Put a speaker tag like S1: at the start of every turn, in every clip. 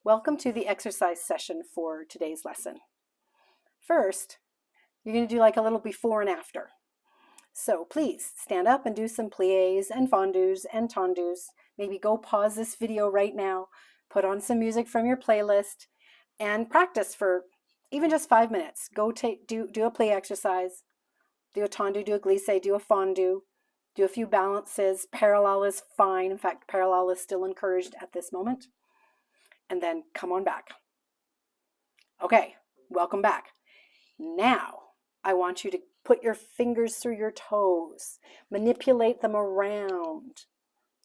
S1: Welcome to the exercise session for today's lesson. First, you're going to do like a little before and after. So please stand up and do some pliés and fondus and tendus. Maybe go pause this video right now, put on some music from your playlist, and practice for even just 5 minutes. Go do a plie exercise, do a tendu, do a glissé, do a fondu, do a few balances. Parallel is fine. In fact, parallel is still encouraged at this moment. And then come on back. Okay, welcome back. Now, I want you to put your fingers through your toes, manipulate them around,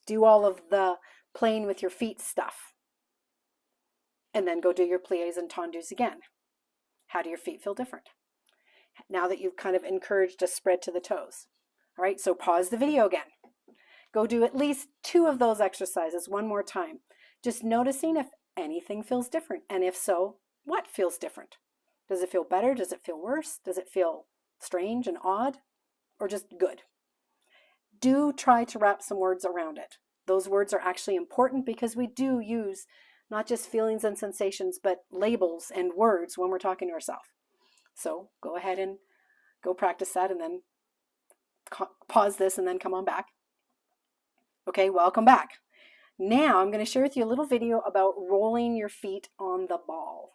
S1: do all of the playing with your feet stuff, and then go do your pliés and tendus again. How do your feet feel different now that you've kind of encouraged a spread to the toes? All right, so pause the video again. Go do at least 2 of those exercises one more time, just noticing if anything feels different, and if so, what feels different? Does it feel better? Does it feel worse? Does it feel strange and odd, or just good? Do try to wrap some words around it. Those words are actually important because we do use not just feelings and sensations, but labels and words when we're talking to ourselves. So go ahead and go practice that, and then pause this and then come on back. Okay, welcome back. Now I'm going to share with you a little video about rolling your feet on the ball.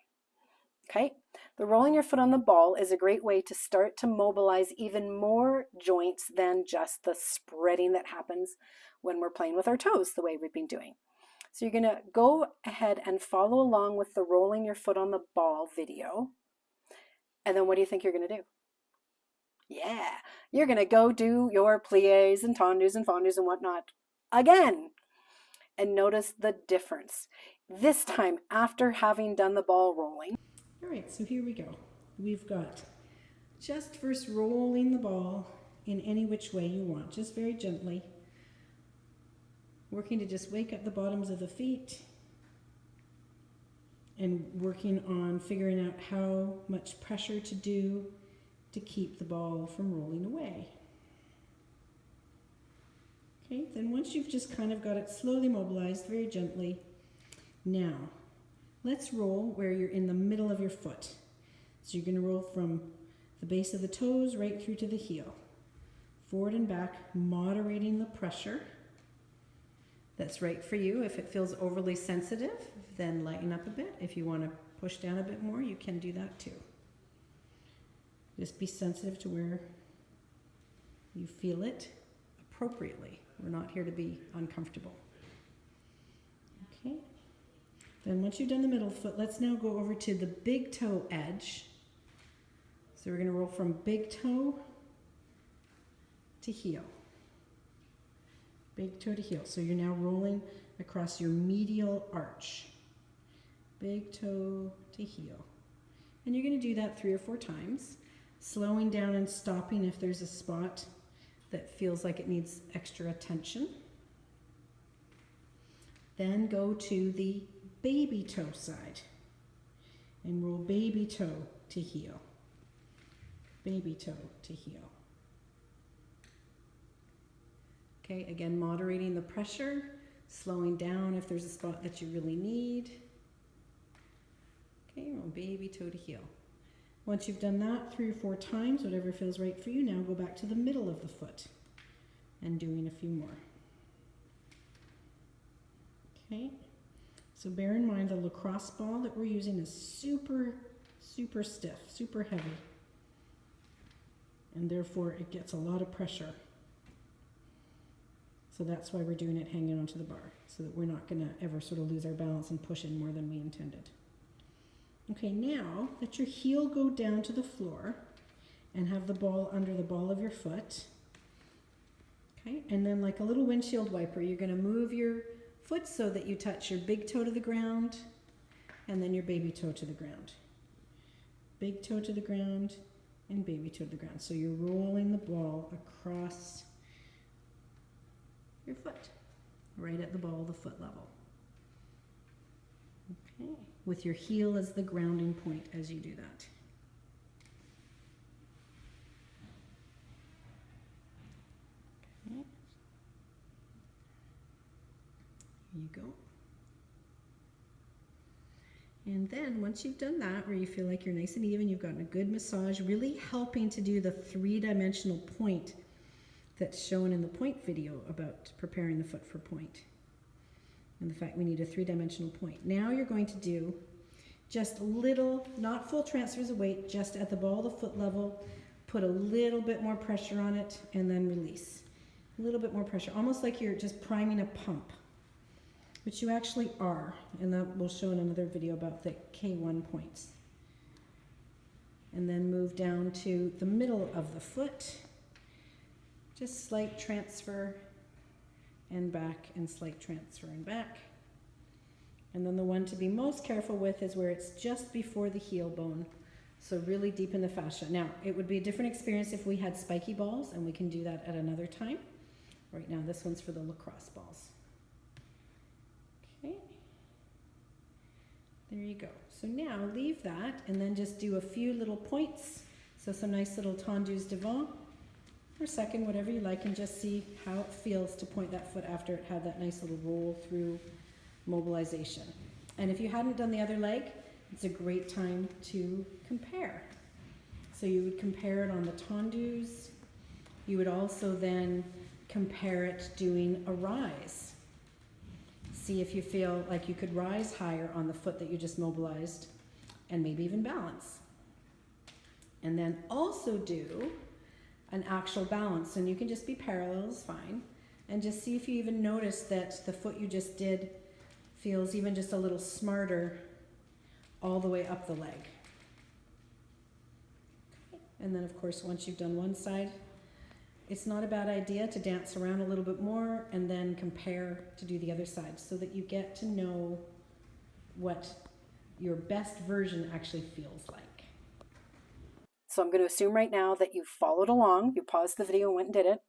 S1: Okay, the rolling your foot on the ball is a great way to start to mobilize even more joints than just the spreading that happens when we're playing with our toes the way we've been doing. So you're going to go ahead and follow along with the rolling your foot on the ball video. And then what do you think you're going to do? Yeah, you're going to go do your pliés and tendus and fondus and whatnot again. And notice the difference. This time, after having done the ball rolling.
S2: All right, so here we go. We've got just first rolling the ball in any which way you want, just very gently. Working to just wake up the bottoms of the feet and working on figuring out how much pressure to do to keep the ball from rolling away. Okay, then once you've just kind of got it slowly mobilized, very gently, now let's roll where you're in the middle of your foot. So you're going to roll from the base of the toes right through to the heel. Forward and back, moderating the pressure. That's right for you. If it feels overly sensitive, then lighten up a bit. If you want to push down a bit more, you can do that too. Just be sensitive to where you feel it appropriately. We're not here to be uncomfortable. Okay. Then once you've done the middle foot, let's now go over to the big toe edge. So we're going to roll from big toe to heel. Big toe to heel. So you're now rolling across your medial arch. Big toe to heel. And you're going to do that 3 or 4 times, slowing down and stopping if there's a spot that feels like it needs extra attention. Then go to the baby toe side and roll baby toe to heel. Baby toe to heel. Okay, again, moderating the pressure, slowing down if there's a spot that you really need. Okay, roll baby toe to heel. Once you've done that 3 or 4 times, whatever feels right for you, now go back to the middle of the foot and doing a few more. Okay, so bear in mind the lacrosse ball that we're using is super, super stiff, super heavy, and therefore it gets a lot of pressure. So that's why we're doing it hanging onto the bar, so that we're not going to ever sort of lose our balance and push in more than we intended. Okay, now let your heel go down to the floor and have the ball under the ball of your foot. Okay, and then like a little windshield wiper, you're going to move your foot so that you touch your big toe to the ground and then your baby toe to the ground. Big toe to the ground and baby toe to the ground. So you're rolling the ball across your foot, right at the ball of the foot level. Okay, with your heel as the grounding point as you do that. Okay. Here you go. And then once you've done that, where you feel like you're nice and even, you've gotten a good massage, really helping to do the 3-dimensional point that's shown in the point video about preparing the foot for point. And the fact we need a 3-dimensional point. Now you're going to do just little, not full transfers of weight, just at the ball of the foot level, put a little bit more pressure on it and then release. A little bit more pressure, almost like you're just priming a pump, which you actually are, and that we'll show in another video about the K1 points. And then move down to the middle of the foot, just slight transfer and back, and slight transfer and back. And then the one to be most careful with is where it's just before the heel bone, so really deep in the fascia. Now, it would be a different experience if we had spiky balls, and we can do that at another time. Right now, this one's for the lacrosse balls. Okay, there you go. So now leave that and then just do a few little points. So some nice little tendus devant or second, whatever you like, and just see how it feels to point that foot after it had that nice little roll through mobilization. And if you hadn't done the other leg, it's a great time to compare. So you would compare it on the tendus. You would also then compare it doing a rise. See if you feel like you could rise higher on the foot that you just mobilized, and maybe even balance. And then also do an actual balance, and you can just be parallel is fine, and just see if you even notice that the foot you just did feels even just a little smarter all the way up the leg. And then of course, once you've done one side, it's not a bad idea to dance around a little bit more and then compare to do the other side, so that you get to know what your best version actually feels like.
S1: So I'm going to assume right now that you followed along, you paused the video and went and did it.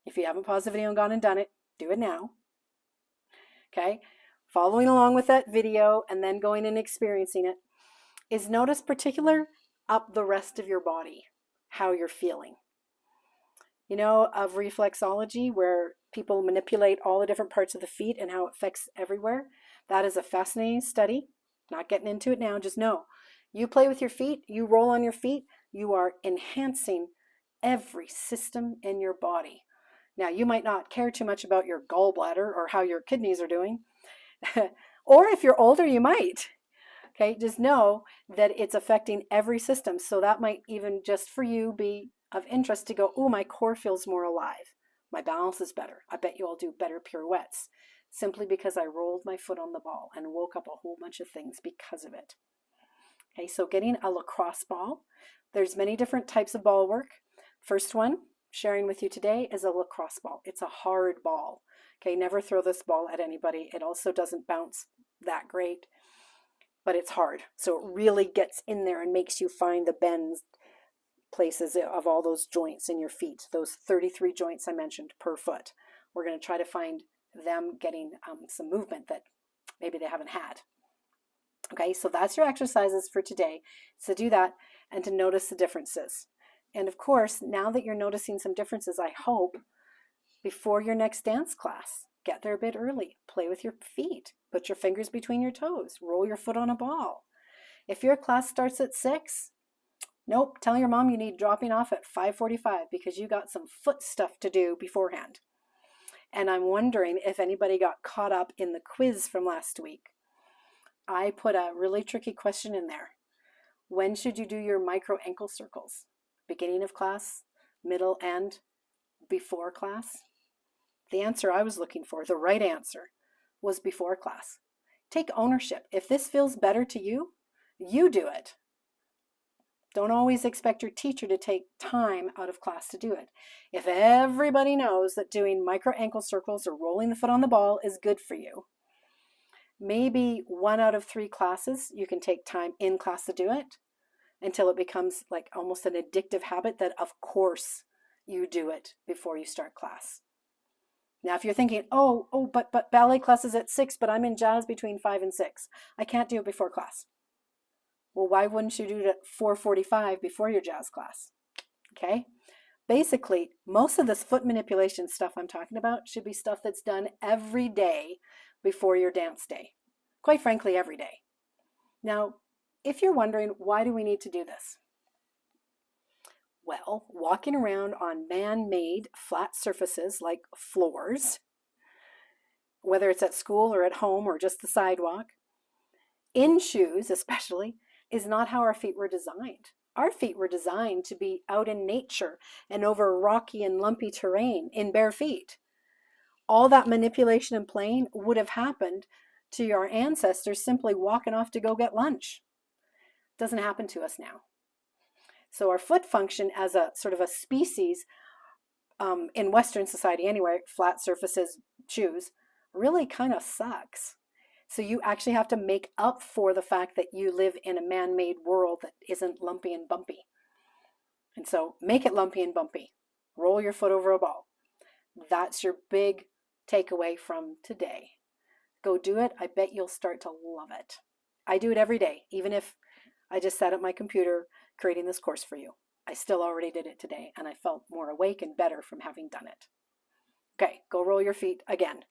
S1: If you haven't paused the video and gone and done it, do it now. Okay? Following along with that video and then going and experiencing it is notice particular up the rest of your body, how you're feeling. You know, of reflexology, where people manipulate all the different parts of the feet and how it affects everywhere. That is a fascinating study. Not getting into it now, just know. You play with your feet, you roll on your feet, you are enhancing every system in your body. Now, you might not care too much about your gallbladder or how your kidneys are doing. Or if you're older, you might. Okay, just know that it's affecting every system. So that might even just for you be of interest to go, oh, my core feels more alive. My balance is better. I bet you I'll do better pirouettes simply because I rolled my foot on the ball and woke up a whole bunch of things because of it. Okay, so getting a lacrosse ball. There's many different types of ball work. First one, sharing with you today, is a lacrosse ball. It's a hard ball. Okay, never throw this ball at anybody. It also doesn't bounce that great, but it's hard. So it really gets in there and makes you find the bends places of all those joints in your feet, those 33 joints I mentioned per foot. We're going to try to find them getting some movement that maybe they haven't had. Okay, so that's your exercises for today. So do that and to notice the differences. And of course, now that you're noticing some differences, I hope before your next dance class, get there a bit early, play with your feet, put your fingers between your toes, roll your foot on a ball. If your class starts at 6, nope, tell your mom you need dropping off at 5:45 because you got some foot stuff to do beforehand. And I'm wondering if anybody got caught up in the quiz from last week. I put a really tricky question in there. When should you do your micro ankle circles? Beginning of class, middle, and before class? The answer I was looking for, the right answer, was before class. Take ownership. If this feels better to you, you do it. Don't always expect your teacher to take time out of class to do it. If everybody knows that doing micro ankle circles or rolling the foot on the ball is good for you, maybe 1 out of 3 classes you can take time in class to do it until it becomes like almost an addictive habit that of course you do it before you start class. Now if you're thinking, but ballet class is at 6, but I'm in jazz between 5 and 6. I can't do it before class. Well, why wouldn't you do it at 4:45 before your jazz class? Okay? Basically, most of this foot manipulation stuff I'm talking about should be stuff that's done every day before your dance day. Quite frankly, every day. Now, if you're wondering, why do we need to do this? Well, walking around on man-made flat surfaces like floors, whether it's at school or at home or just the sidewalk, in shoes especially, is not how our feet were designed. Our feet were designed to be out in nature and over rocky and lumpy terrain in bare feet. All that manipulation and playing would have happened to your ancestors simply walking off to go get lunch. Doesn't happen to us now. So our foot function as a sort of a species in Western society anyway, flat surfaces, shoes, really kind of sucks. So you actually have to make up for the fact that you live in a man-made world that isn't lumpy and bumpy. And so make it lumpy and bumpy. Roll your foot over a ball. That's your big takeaway from today. Go do it. I bet you'll start to love it. I do it every day, even if I just sat at my computer creating this course for you. I still already did it today, and I felt more awake and better from having done it. Okay, go roll your feet again.